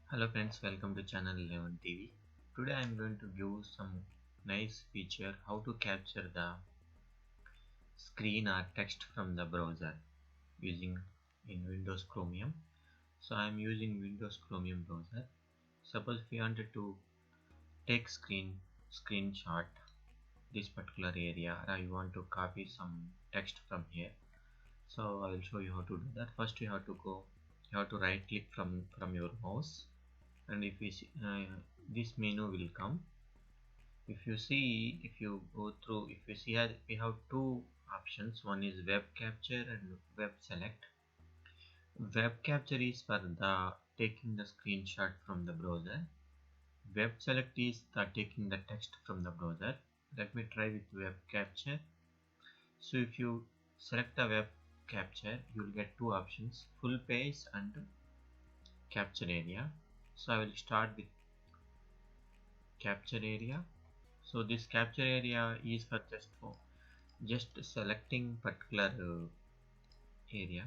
Hello friends, welcome to channel 11 TV. Today I am going to give some nice feature how to capture the screen or text from the browser using in Windows Chromium. So I am using Windows Chromium browser. Suppose if you wanted to take screenshot this particular area or you want to copy some text from here. So I will show you how to do that. First you have to right click from your mouse, and if you see, this menu will come. If you go through, if you see here we have two options. One is web capture and web select. Web capture is for the taking the screenshot from the browser. Web select is the taking the text from the browser. Let me try with web capture. So if you select the web capture, you will get two options: full page and capture area. So I will start with capture area. So this capture area is for just selecting particular area.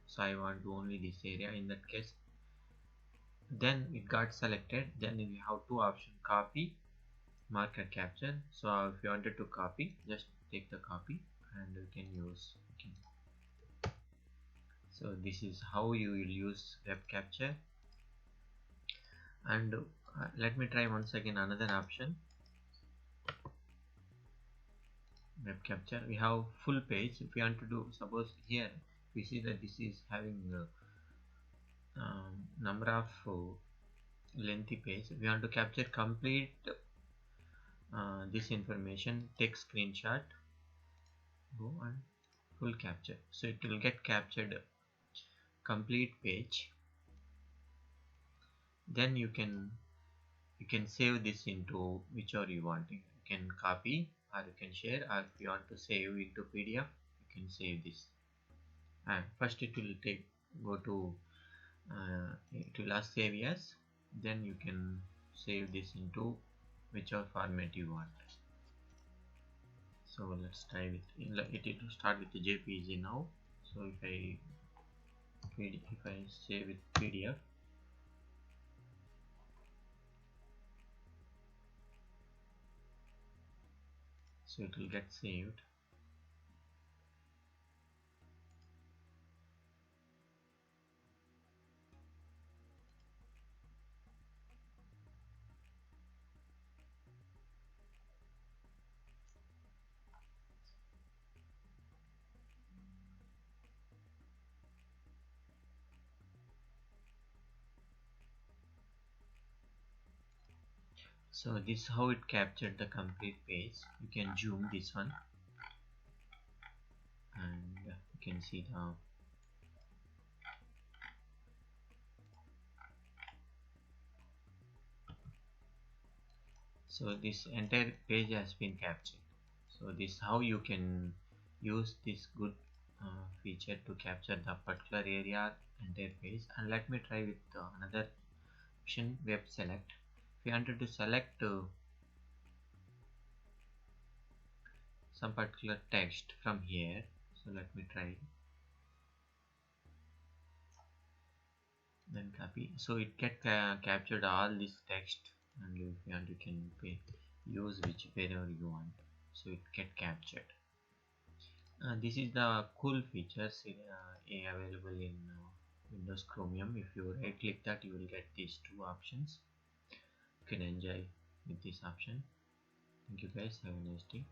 So I want only this area. In that case, then it got selected. Then we have two options: copy, mark and capture. So if you wanted to copy, just take the copy and you can use. Okay. So this is how you will use web capture. And let me try once again another option, web capture. We have full page. If you want to do, suppose here we see that this is having number of lengthy page. We want to capture complete this information, take screenshot, go and full capture. So it will get captured complete page. Then you can save this into whichever you want. You can copy or you can share, or if you want to save into PDF, you can save this. And first it will go to it will ask save as. Then you can save this into whichever format you want. So let's try with it will start with the JPG now. So if I save with PDF, so it will get saved. So this is how it captured the complete page. You can zoom this one and you can see the so this entire page has been captured. So this is how you can use this good feature to capture the particular area entire page. And let me try with another option, web select. If you wanted to select some particular text from here, so let me try, then copy. So it get captured all this text, and if you want you can use wherever you want. So it get captured. This is the cool features available in Windows Chromium. If you right click that, you will get these two options. You can enjoy with this option. Thank you guys, have a nice day.